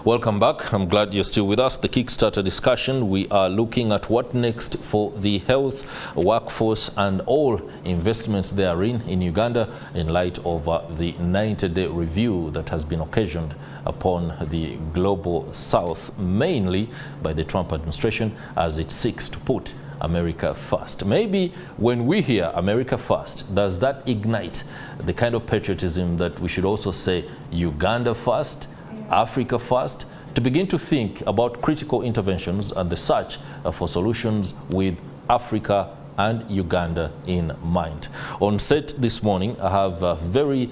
Welcome back. I'm glad you're still with us. The Kickstarter discussion, we are looking at what next for the health workforce and all investments therein in Uganda in light of the 90-day review that has been occasioned upon the global south, mainly by the Trump administration as it seeks to put America first. Maybe when we hear America first, does that ignite the kind of patriotism that we should also say Uganda first, Africa first, to begin to think about critical interventions and the search for solutions with Africa and Uganda in mind. On set this morning, I have a very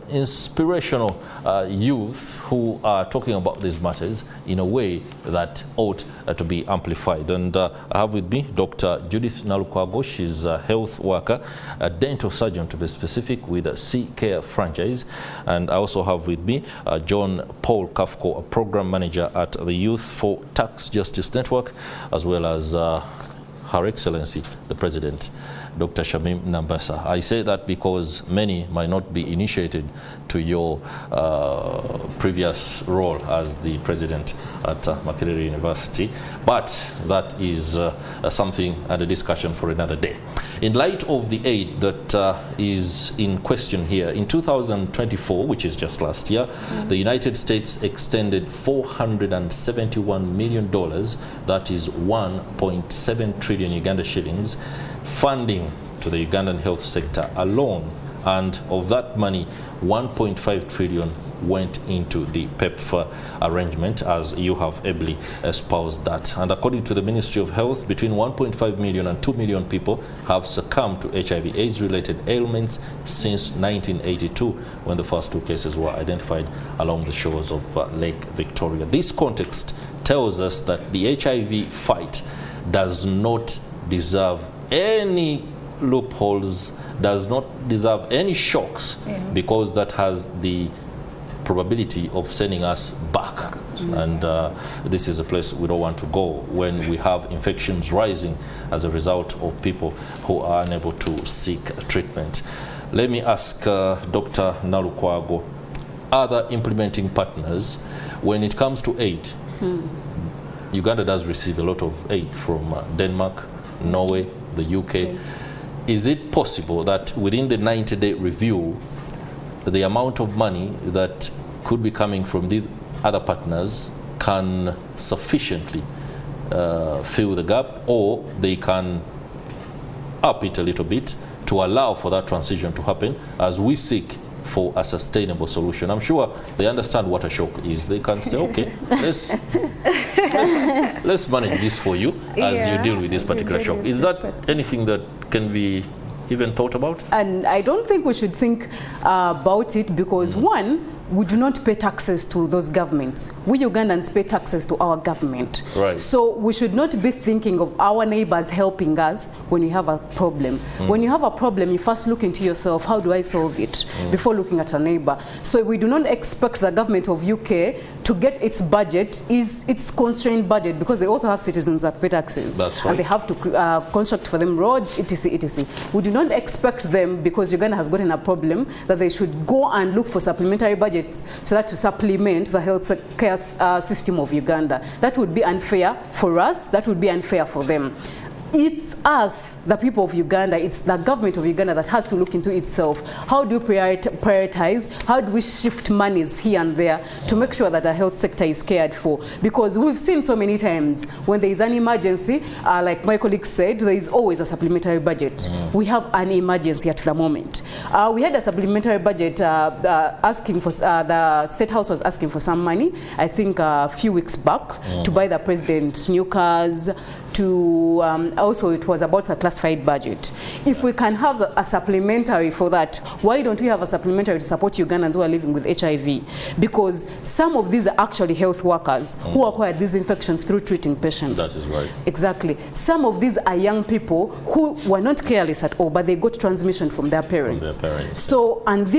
inspirational youth who are talking about these matters in a way that ought to be amplified. And I have with me Dr. Judith Nalukwago. She's a health worker, a dental surgeon to be specific, with a C-Care franchise. And I also have with me John Paul Kafko, a program manager at the Youth for Tax Justice Network, as well as Her Excellency, the President, Dr. Shamim Nambasa. I say that because many might not be initiated to your previous role as the President at Makerere University, but that is something and a discussion for another day. In light of the aid that is in question here, in 2024, which is just last year, the United States extended $471 million, that is 1.7 trillion Uganda shillings, funding to the Ugandan health sector alone. And of that money, 1.5 trillion went into the PEPFAR arrangement, as you have ably espoused that. And according to the Ministry of Health, between 1.5 million and 2 million people have succumbed to HIV/AIDS-related ailments since 1982, when the first 2 cases were identified along the shores of Lake Victoria. This context tells us that the HIV fight does not deserve any loopholes, does not deserve any shocks, because that has the probability of sending us back. And this is a place we don't want to go when we have infections rising as a result of people who are unable to seek treatment. Let me ask Dr. Nalukwago, other implementing partners, when it comes to aid, Uganda does receive a lot of aid from Denmark, Norway, the UK. Is it possible that within the 90-day review, the amount of money that could be coming from these other partners can sufficiently fill the gap, or they can up it a little bit to allow for that transition to happen as we seek for a sustainable solution? I'm sure they understand what a shock is. They can say, okay, let's manage this for you as you deal with this particular shock. Is that anything that can be even thought about? And I don't think we should think about it, because one, we do not pay taxes to those governments. We Ugandans pay taxes to our government. Right. So we should not be thinking of our neighbors helping us when you have a problem. When you have a problem, you first look into yourself, how do I solve it, before looking at a neighbor. So we do not expect the government of UK to get its budget, its constrained budget, because they also have citizens that pay taxes. That's right. And they have to construct for them roads, etc., etc. We do not expect them, because Uganda has gotten a problem, that they should go and look for supplementary budgets so that to supplement the health care system of Uganda. That would be unfair for us, that would be unfair for them. It's us, the people of Uganda, it's the government of Uganda that has to look into itself. How do we prioritize? How do we shift monies here and there to make sure that the health sector is cared for? Because we've seen so many times when there is an emergency, like my colleague said, there is always a supplementary budget. We have an emergency at the moment. We had a supplementary budget asking for, the State House was asking for some money, I think a few weeks back, to buy the president new cars, to also it was about a classified budget. If we can have a supplementary for that, why don't we have a supplementary to support Ugandans who are living with HIV? Because some of these are actually health workers who acquired these infections through treating patients. That is right. Exactly. Some of these are young people who were not careless at all, but they got transmission from their parents. So, and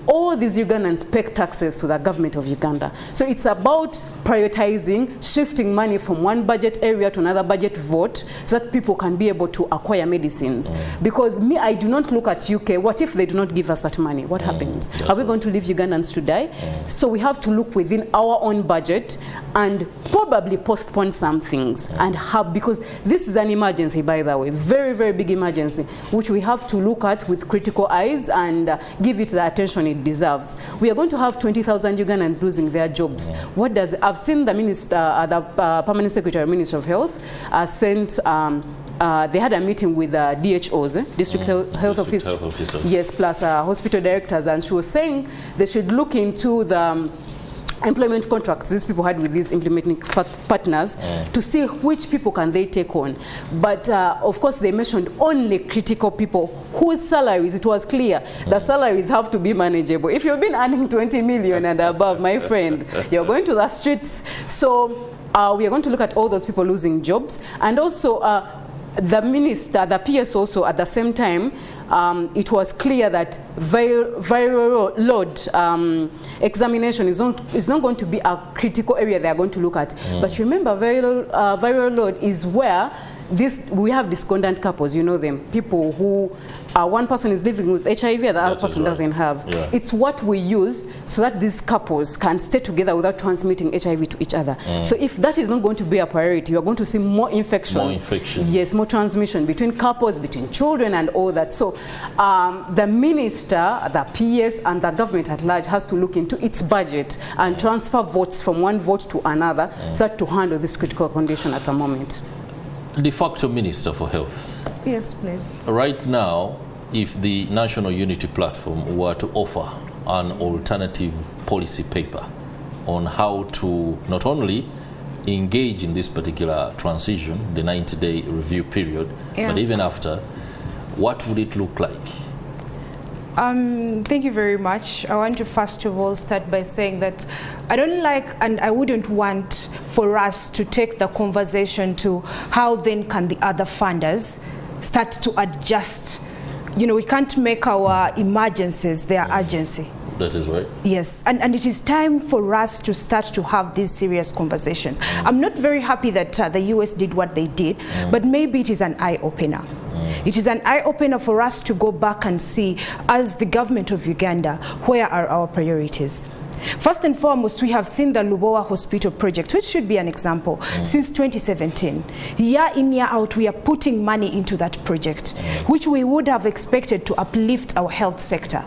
all these Ugandans pay taxes to the government of Uganda. So it's about prioritizing, shifting money from one budget area to another budget vote so that people can be able to acquire medicines. Because me, I do not look at UK. What if they do not give us that money? What happens? Are we going to leave Ugandans to die? So we have to look within our own budget and probably postpone some things and have, because this is an emergency, by the way, very, very big emergency, which we have to look at with critical eyes and give it the attention it deserves. We are going to have 20,000 Ugandans losing their jobs. What does, I've seen the minister, the permanent secretary, Minister of Health, sent, they had a meeting with DHOs, District Health Officers, yes, plus hospital directors, and she was saying they should look into the employment contracts these people had with these implementing partners to see which people can they take on. But of course they mentioned only critical people whose salaries, it was clear, the salaries have to be manageable. If you've been earning 20 million and above, my friend, you're going to the streets. So we are going to look at all those people losing jobs, and also the minister, the PS also at the same time, it was clear that viral load examination is not going to be a critical area they are going to look at. But remember, viral load is where we have discordant couples, you know them, people who one person is living with HIV, the other person doesn't have. It's what we use so that these couples can stay together without transmitting HIV to each other. So if that is not going to be a priority, you are going to see more infections. Yes, more transmission between couples, between children and all that. So the minister, the PS and the government at large has to look into its budget and transfer votes from one vote to another so that to handle this critical condition at the moment. De facto Minister for Health. Yes, please. Right now, if the National Unity Platform were to offer an alternative policy paper on how to not only engage in this particular transition, the 90-day review period, but even after, what would it look like? Thank you very much. I want to first of all start by saying that I don't like and I wouldn't want for us to take the conversation to how then can the other funders start to adjust. You know, we can't make our emergencies their urgency. That is right. Yes, and it is time for us to start to have these serious conversations. I'm not very happy that the US did what they did, but maybe it is an eye-opener. It is an eye-opener for us to go back and see, as the government of Uganda, where are our priorities? First and foremost, we have seen the Lubowa Hospital project, which should be an example, since 2017. Year in, year out, we are putting money into that project, which we would have expected to uplift our health sector.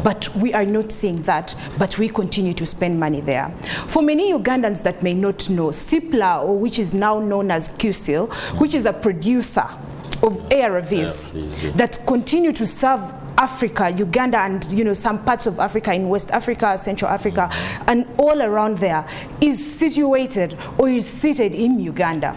But we are not seeing that, but we continue to spend money there. For many Ugandans that may not know, CIPLA, or which is now known as QSIL, which is a producer of ARVs that continue to serve Africa, Uganda, and some parts of Africa, in West Africa, Central Africa, and all around there, is situated or is seated in Uganda.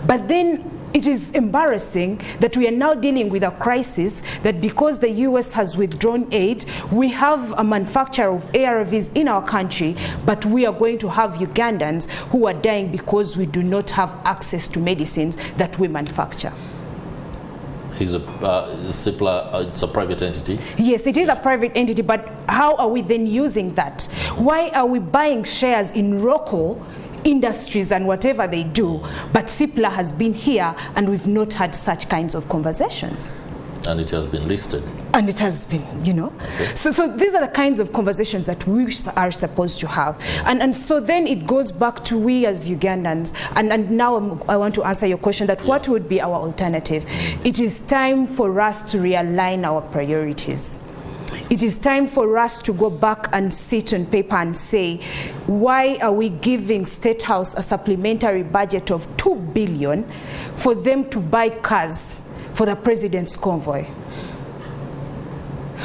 But then it is embarrassing that we are now dealing with a crisis that because the US has withdrawn aid, we have a manufacturer of ARVs in our country, but we are going to have Ugandans who are dying because we do not have access to medicines that we manufacture. He's a CIPLA, it's a private entity? Yes, it is a private entity, but how are we then using that? Why are we buying shares in local industries and whatever they do, but CIPLA has been here and we've not had such kinds of conversations? And it has been listed. And it has been, Okay. So these are the kinds of conversations that we are supposed to have. And so then it goes back to we as Ugandans. And now I want to answer your question that what would be our alternative? It is time for us to realign our priorities. It is time for us to go back and sit on paper and say, why are we giving State House a supplementary budget of 2 billion for them to buy cars for the president's convoy?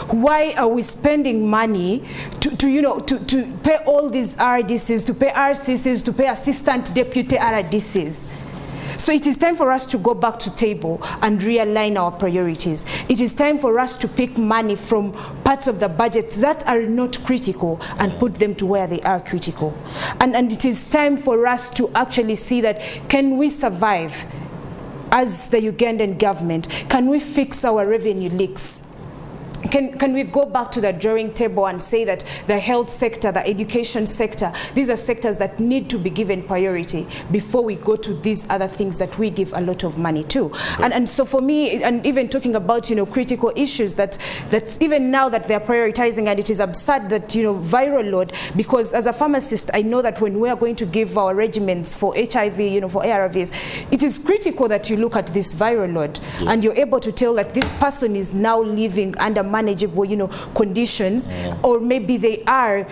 Why are we spending money to pay all these RDCs, to pay RCCs, to pay assistant deputy RDCs? So it is time for us to go back to table and realign our priorities. It is time for us to pick money from parts of the budget that are not critical and put them to where they are critical. And it is time for us to actually see that, can we survive as the Ugandan government? Can we fix our revenue leaks? can we go back to the drawing table and say that the health sector, the education sector, these are sectors that need to be given priority before we go to these other things that we give a lot of money to. Right. And so for me, and even talking about, you know, critical issues that's even now that they're prioritizing, and it is absurd that, you know, viral load, because as a pharmacist, I know that when we are going to give our regimens for HIV, you know, for ARVs, it is critical that you look at this viral load, and you're able to tell that this person is now living under manageable, you know, conditions, or maybe they are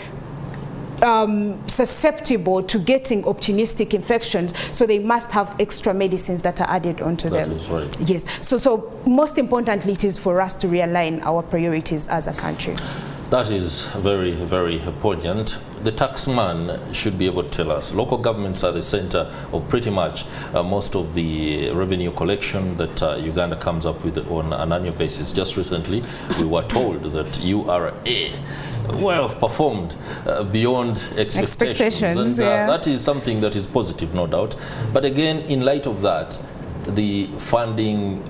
susceptible to getting opportunistic infections, so they must have extra medicines that are added onto them. That is right. Yes. So most importantly, it is for us to realign our priorities as a country. That is very, very poignant. The taxman should be able to tell us. Local governments are the center of pretty much most of the revenue collection that Uganda comes up with on an annual basis. Just recently, we were told that URA well performed beyond expectations. And that is something that is positive, no doubt. But again, in light of that, the funding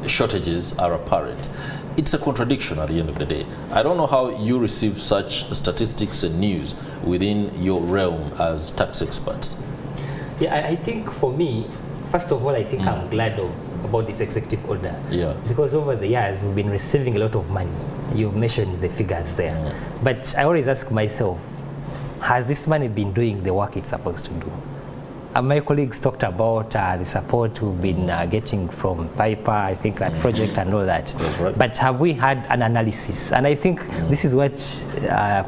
shortages are apparent. It's a contradiction at the end of the day. I don't know how you receive such statistics and news within your realm as tax experts. Yeah, I think for me, first of all, I think I'm glad about this executive order. Yeah. Because over the years, we've been receiving a lot of money. You've mentioned the figures there. But I always ask myself, has this money been doing the work it's supposed to do? My colleagues talked about the support we've been getting from Piper, I think that project and all that. Right. But have we had an analysis? And I think this is what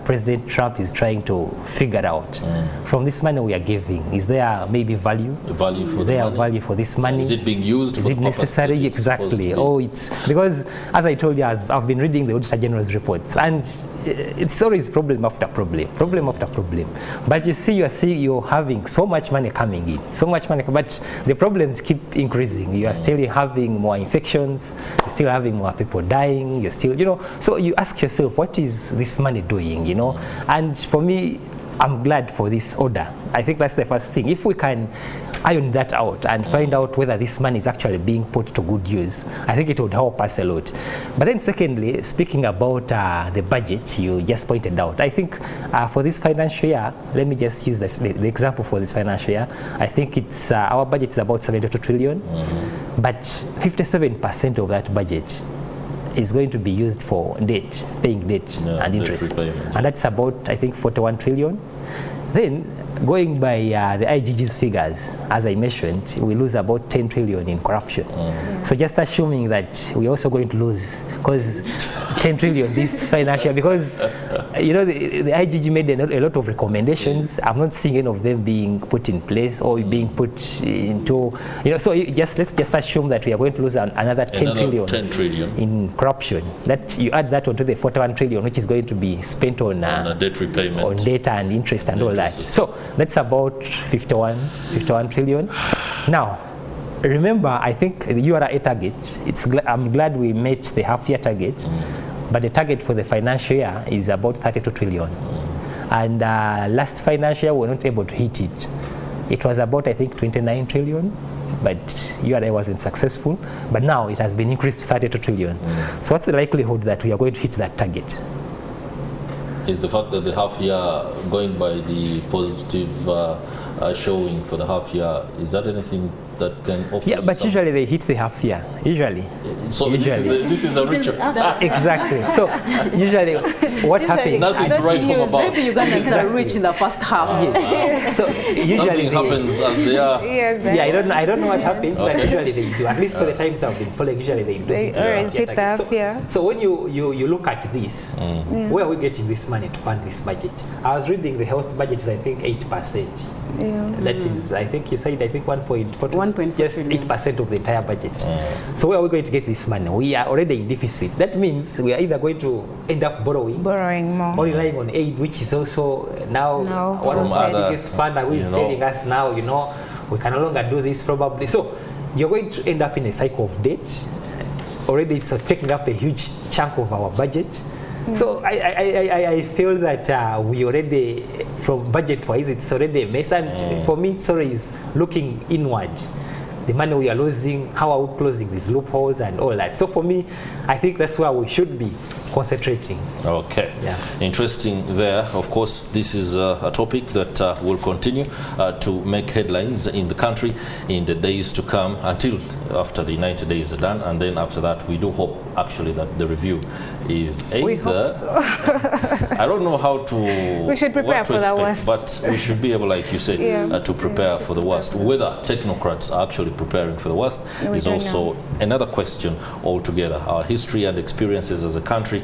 President Trump is trying to figure out. From this money we are giving, is there maybe value? Value for is the there money? Value for this money? Is it being used is for it the necessary? purpose Exactly. Oh, it's because, as I told you, I've been reading the Auditor General's reports, and it's always problem after problem, problem after problem. But you see, you're having so much money coming in, so much money, but the problems keep increasing. You are still having more infections, you're still having more people dying, you're still, you know, so you ask yourself, what is this money doing, you know? And for me, I'm glad for this order. I think that's the first thing. If we can iron that out and find out whether this money is actually being put to good use, I think it would help us a lot. But then secondly, speaking about the budget you just pointed out, I think for this financial year, let me just use the example for this financial year. I think it's our budget is about 72 trillion, but 57% of that budget is going to be used for debt, paying debt and interest. And that's about, I think, 41 trillion. Then, going by the IGG's figures, as I mentioned, we lose about 10 trillion in corruption. So just assuming that we're also going to lose, because 10 trillion this financial, because you know the IGG made a lot of recommendations. I'm not seeing any of them being put in place or being put into, you know. So let's just assume that we are going to lose another 10 trillion in corruption. That you add that onto the 41 trillion, which is going to be spent on debt repayment, on debt and interest and all that. So that's about 51 trillion. Now, remember, I think the URA target, I'm glad we met the half-year target, but the target for the financial year is about 32 trillion. And last financial year, we were not able to hit it. It was about, I think, 29 trillion, but URA wasn't successful. But now it has been increased to 32 trillion. So what's the likelihood that we are going to hit that target? Is the fact that the half year, going by the positive showing for the half year, is that anything that can offer? Yeah, but usually they hit the half year. Usually. So usually. This is a ritual. Exactly. So usually, what happens? Nothing to write home about. Maybe Ugandans are rich in the first half. So usually something happens as they are. Yes, yeah, I don't know what happens, but usually they do. At least for the times I've been following, usually they do. They always hit the half year. So when you look at this, where are we getting this money to fund this budget? I was reading the health budget is, I think, 8%. Yeah. That is, I think you said, I think 1.4 just trillion. 8% of the entire budget. So where are we going to get this money? We are already in deficit. That means we are either going to end up borrowing more, or relying on aid, which is also now one of the biggest funder who is telling us now, you know, we can no longer do this probably. So you're going to end up in a cycle of debt. Already it's taking up a huge chunk of our budget. So I feel that we already, from budget-wise, it's already a mess. And for me, it's always looking inward. The money we are losing, how are we closing these loopholes and all that. So for me, I think that's where we should be concentrating. Okay. Yeah. Interesting there. Of course, this is a topic that will continue to make headlines in the country in the days to come until after the 90 days are done. And then after that, we do hope actually that the review is either... We hope so. I don't know how to... We should prepare for the worst. But we should be able, like you said, to prepare for the worst. Whether technocrats are actually preparing for the worst is also another question altogether. Our history and experiences as a country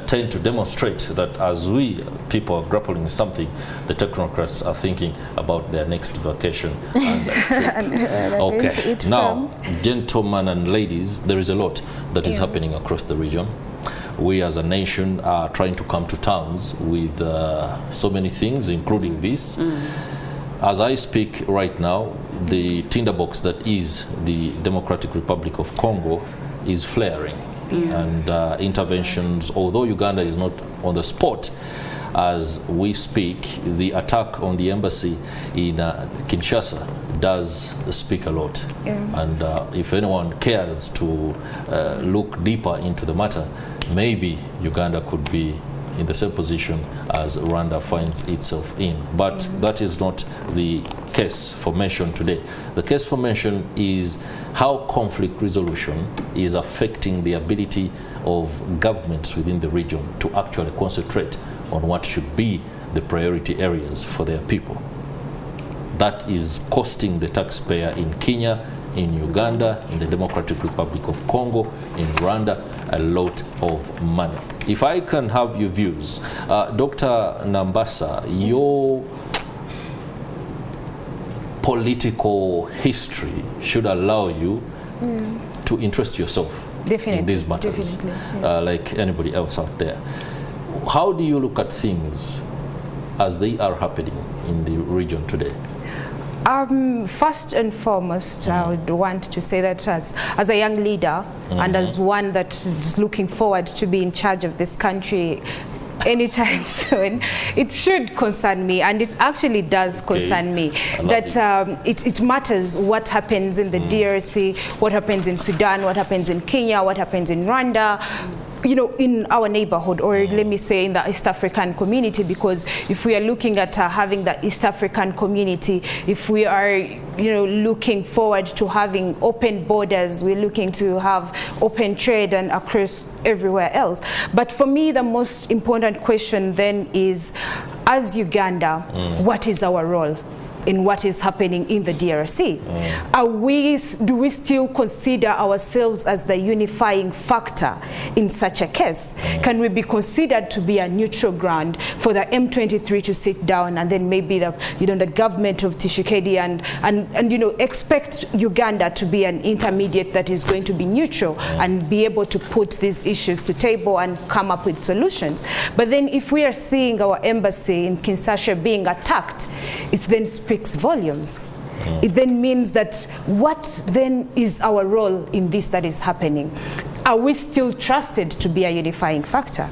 tend to demonstrate that as we people are grappling with something, the technocrats are thinking about their next vacation and trip. Okay, now, gentlemen and ladies, there is a lot that is happening across the region. We as a nation are trying to come to terms with so many things, including this. As I speak right now, the tinderbox that is the Democratic Republic of Congo is flaring. And interventions, although Uganda is not on the spot as we speak, the attack on the embassy in Kinshasa does speak a lot. And if anyone cares to look deeper into the matter, maybe Uganda could be in the same position as Rwanda finds itself in. But that is not the case for mention today. The case for mention is how conflict resolution is affecting the ability of governments within the region to actually concentrate on what should be the priority areas for their people. That is costing the taxpayer in Kenya, in Uganda, in the Democratic Republic of Congo, in Rwanda, a lot of money. If I can have your views, Dr. Nambasa, your political history should allow you to interest yourself in these matters, like anybody else out there. How do you look at things as they are happening in the region today? First and foremost, I would want to say that as a young leader and as one that is looking forward to be in charge of this country anytime soon, it should concern me, and it actually does concern me, that it matters what happens in the DRC, what happens in Sudan, what happens in Kenya, what happens in Rwanda, you know, in our neighborhood, or let me say in the East African community, because if we are looking at having the East African community, if we are, you know, looking forward to having open borders, we're looking to have open trade and across everywhere else. But for me, the most important question then is, as Uganda, what is our role in what is happening in the DRC? Do we still consider ourselves as the unifying factor in such a case? Can we be considered to be a neutral ground for the M23 to sit down, and then maybe the, you know, the government of Tshisekedi and you know, expect Uganda to be an intermediate that is going to be neutral and be able to put these issues to table and come up with solutions? But then if we are seeing our embassy in Kinshasa being attacked, it then speaks volumes. It then means that what then is our role in this that is happening? Are we still trusted to be a unifying factor?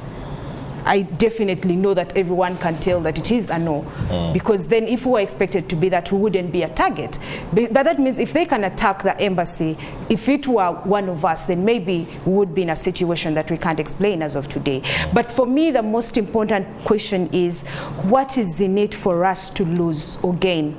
I definitely know that everyone can tell that it is a no, because then if we were expected to be that, we wouldn't be a target. But that means if they can attack the embassy, if it were one of us, then maybe we would be in a situation that we can't explain as of today. But for me, the most important question is, what is in it for us to lose or gain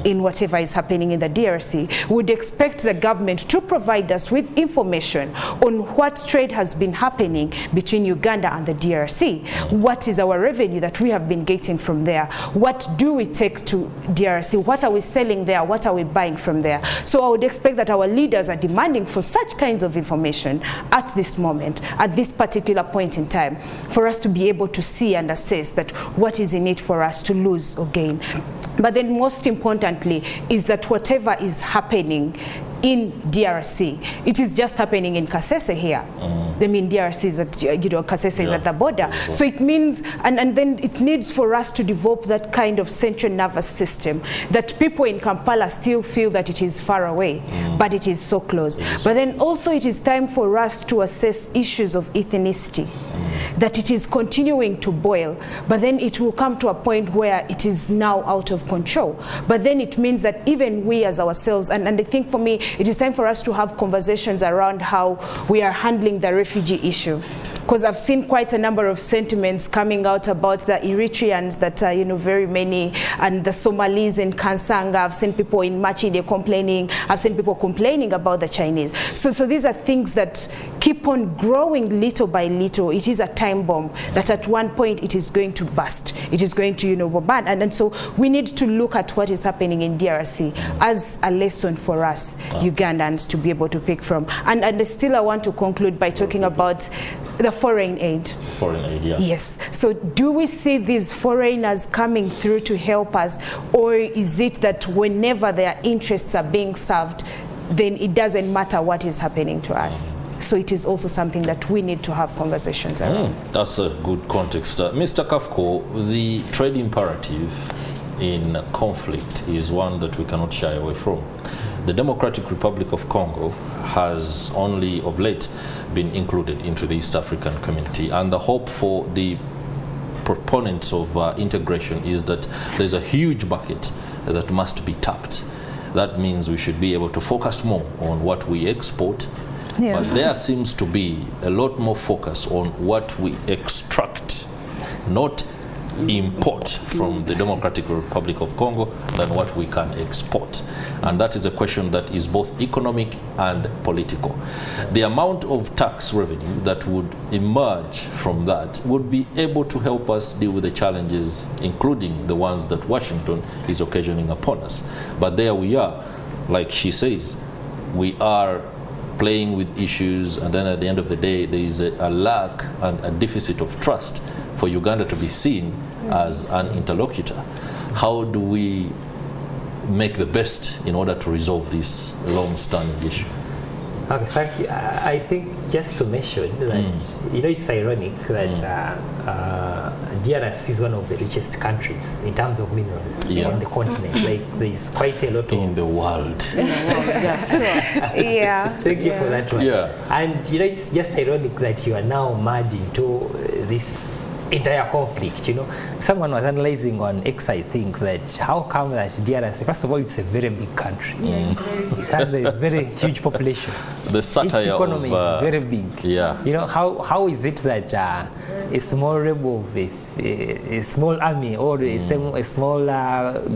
in whatever is happening in the DRC? We would expect the government to provide us with information on what trade has been happening between Uganda and the DRC. What is our revenue that we have been getting from there? What do we take to DRC? What are we selling there? What are we buying from there? So I would expect that our leaders are demanding for such kinds of information at this moment, at this particular point in time, for us to be able to see and assess that what is in it for us to lose or gain. But then most importantly is that whatever is happening in DRC, it is just happening in Kasese here. I mean, DRC is at, you know, Kasese is at the border. So it means, and then it needs for us to develop that kind of central nervous system that people in Kampala still feel that it is far away, but it is so close. But then also it is time for us to assess issues of ethnicity, that it is continuing to boil, but then it will come to a point where it is now out of control. But then it means that even we as ourselves, and I think for me, it is time for us to have conversations around how we are handling the refugee issue. because I've seen quite a number of sentiments coming out about the Eritreans that are, you know, very many, and the Somalis in Kansanga. I've seen people in Machide complaining. I've seen people complaining about the Chinese. So these are things that keep on growing little by little. It is a time bomb that at one point it is going to burst. It is going to, you know, bombard. And so we need to look at what is happening in DRC as a lesson for us Ugandans to be able to pick from. And still I want to conclude by talking about the foreign aid. Foreign aid, yeah. Yes. So do we see these foreigners coming through to help us, or is it that whenever their interests are being served, then it doesn't matter what is happening to us? So it is also something that we need to have conversations around. That's a good context. Mr. Kafko, the trade imperative in conflict is one that we cannot shy away from. The Democratic Republic of Congo has only of late been included into the East African community, and the hope for the proponents of integration is that there's a huge bucket that must be tapped. That means we should be able to focus more on what we export, but there seems to be a lot more focus on what we extract, not import from the Democratic Republic of Congo than what we can export. And that is a question that is both economic and political. The amount of tax revenue that would emerge from that would be able to help us deal with the challenges, including the ones that Washington is occasioning upon us. But there we are, like she says, we are playing with issues, and then at the end of the day there is a lack and a deficit of trust for Uganda to be seen as an interlocutor. How do we make the best in order to resolve this long-standing issue? Okay, thank you. I think just to mention that, you know, it's ironic that DRC is one of the richest countries in terms of minerals on the continent. Like, there is quite a lot in the world. Thank you for that one. Yeah. And, you know, it's just ironic that you are now merging to this entire conflict. You know, someone was analyzing on X, I think, that how come that DRC, first of all, it's a very big country. It has a very huge population. The satire its economy is very big. You know, how is it that a small rebel with a small army or a small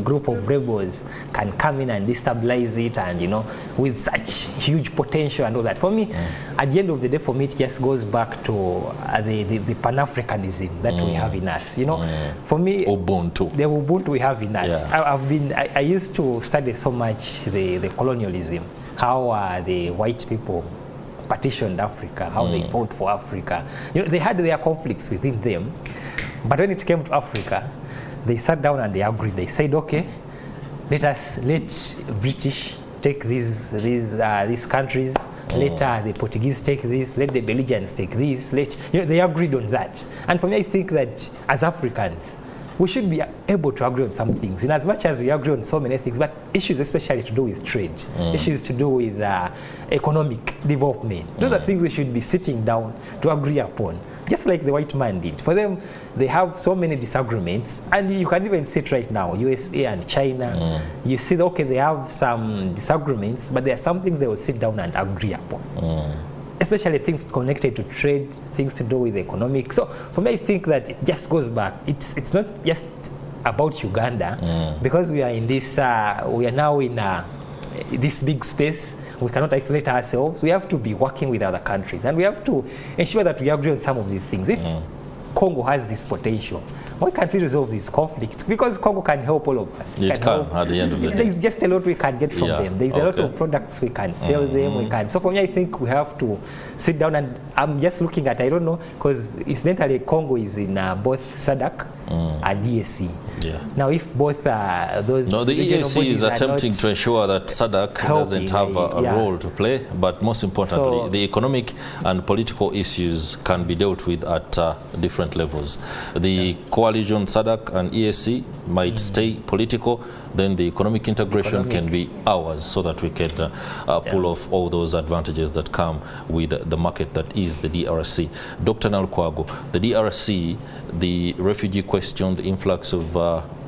group of rebels can come in and destabilize it, and, you know, with such huge potential and all that? For me, at the end of the day, for me, it just goes back to the Pan-Africanism that we have in us. You know, for me, Ubuntu. The Ubuntu we have in us. I used to study so much the colonialism, how the white people partitioned Africa, how they fought for Africa. You know, they had their conflicts within them, but when it came to Africa, they sat down and they agreed. They said, okay, let British take these countries, let the Portuguese take this, let the Belgians take this. You know, they agreed on that. And for me, I think that as Africans, we should be able to agree on some things, in as much as we agree on so many things, but issues especially to do with trade, issues to do with economic development. Those are things we should be sitting down to agree upon, just like the white man did. For them, they have so many disagreements, and you can even see it right now, USA and China. You see, okay, they have some disagreements, but there are some things they will sit down and agree upon. Especially things connected to trade, things to do with economic. So for me, I think that it just goes back. It's not just about Uganda, because we are in this, we are now in this big space. We cannot isolate ourselves. We have to be working with other countries, and we have to ensure that we agree on some of these things. If Congo has this potential, why can't we resolve this conflict? Because Congo can help all of us. It can at the end of the day. There's just a lot we can get from them. There's a lot of products we can sell them. We can. So for me, I think we have to sit down, and I'm just looking at, I don't know, because incidentally Congo is in both SADC and EAC. Now, if both those... No, the EAC is attempting to ensure that SADC doesn't have a role to play, but most importantly, the economic and political issues can be dealt with at different levels. The coalition SADC and EAC might stay political, then the economic integration can be ours, so that we can pull off all those advantages that come with the market that is the DRC. Dr. Nalukwago, the DRC, the refugee question, the influx of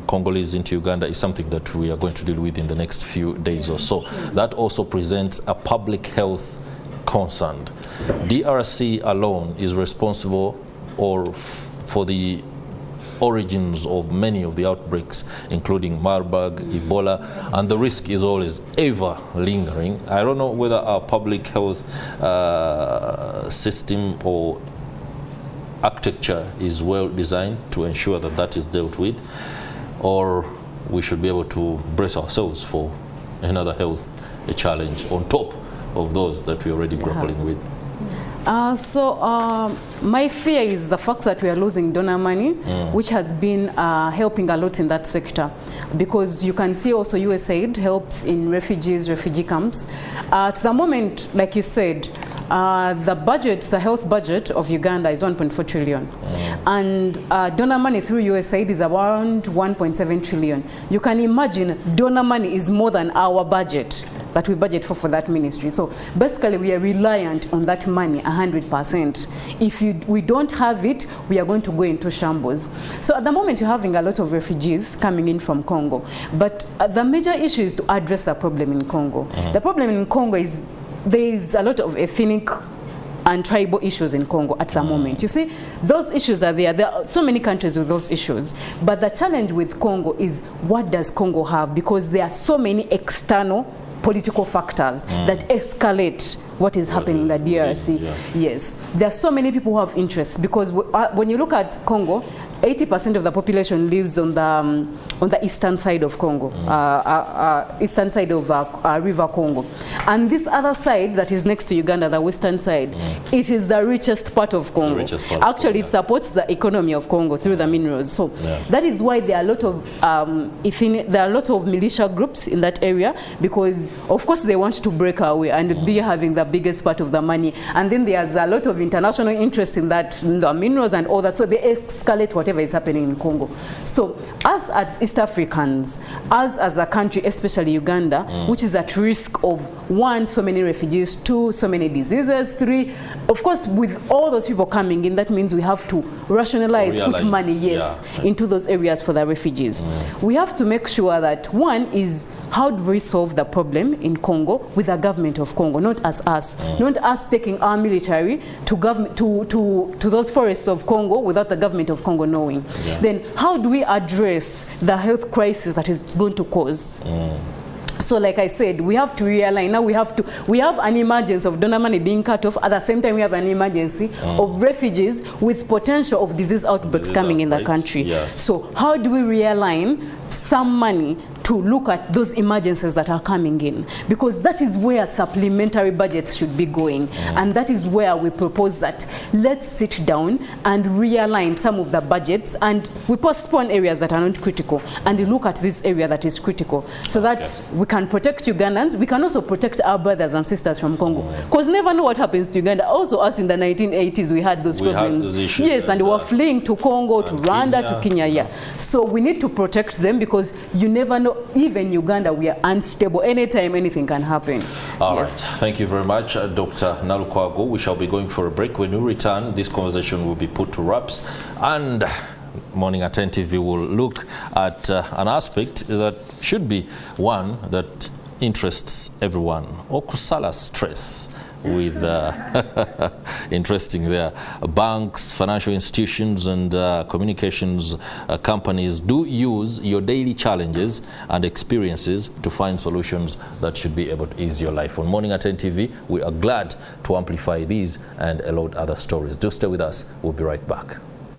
Congolese into Uganda is something that we are going to deal with in the next few days or so. That also presents a public health concerned. DRC alone is responsible for the origins of many of the outbreaks, including Marburg, Ebola, and the risk is always ever lingering. I don't know whether our public health system or architecture is well designed to ensure that that is dealt with, or we should be able to brace ourselves for another health challenge on top of those that we're already grappling with. My fear is the fact that we are losing donor money, which has been helping a lot in that sector, because you can see also USAID helps in refugee camps. At the moment, like you said, the health budget of Uganda is 1.4 trillion. And donor money through USAID is around 1.7 trillion. You can imagine donor money is more than our budget that we budget for that ministry. So basically we are reliant on that money 100%. If we don't have it, we are going to go into shambles. So at the moment you're having a lot of refugees coming in from Congo. But the major issue is to address the problem in Congo. The problem in Congo is there is a lot of ethnic and tribal issues in Congo at the moment. You see, those issues are there. There are so many countries with those issues. But the challenge with Congo is, what does Congo have? Because there are so many external political factors that escalate what is happening in the DRC. Yes, there are so many people who have interests, because when you look at Congo, 80% of the population lives on the eastern side of Congo, eastern side of River Congo. And this other side that is next to Uganda, the western side, it is the richest part of Congo. Actually, it supports the economy of Congo through the minerals. So that is why there are a lot of militia groups in that area, because of course they want to break away and be having the biggest part of the money. And then there's a lot of international interest in that, in the minerals and all that. So they escalate whatever is happening in Congo. So us as East Africans, us as a country, especially Uganda, which is at risk of 1, so many refugees, 2, so many diseases, 3, of course, with all those people coming in, that means we have to rationalize, put money, into those areas for the refugees. We have to make sure that, one is, how do we solve the problem in Congo with the government of Congo, not as us, not us taking our military to those forests of Congo without the government of Congo knowing. Then how do we address the health crisis that is going to cause? So like I said, we have to realign. Now we have an emergency of donor money being cut off. At the same time, we have an emergency of refugees with potential of disease outbreaks coming in the country. So how do we realign some money to look at those emergencies that are coming in? Because that is where supplementary budgets should be going. And that is where we propose that let's sit down and realign some of the budgets, and we postpone areas that are not critical and look at this area that is critical, so that we can protect Ugandans. We can also protect our brothers and sisters from Congo, because never know what happens to Uganda. Also, us in the 1980s, we had those problems. Had those issues, and we were fleeing to Congo, to Rwanda, to Kenya. So we need to protect them, because you never know. Even Uganda, we are unstable. Anytime, anything can happen. All right. Thank you very much, Dr. Nalukwago. We shall be going for a break. When we return, this conversation will be put to wraps, and Morning at NTV will look at an aspect that should be one that interests everyone, okusala stress. With interesting there, banks, financial institutions, and communications companies do use your daily challenges and experiences to find solutions that should be able to ease your life. On Morning at NTV, we are glad to amplify these and a lot other stories. Do stay with us. We'll be right back.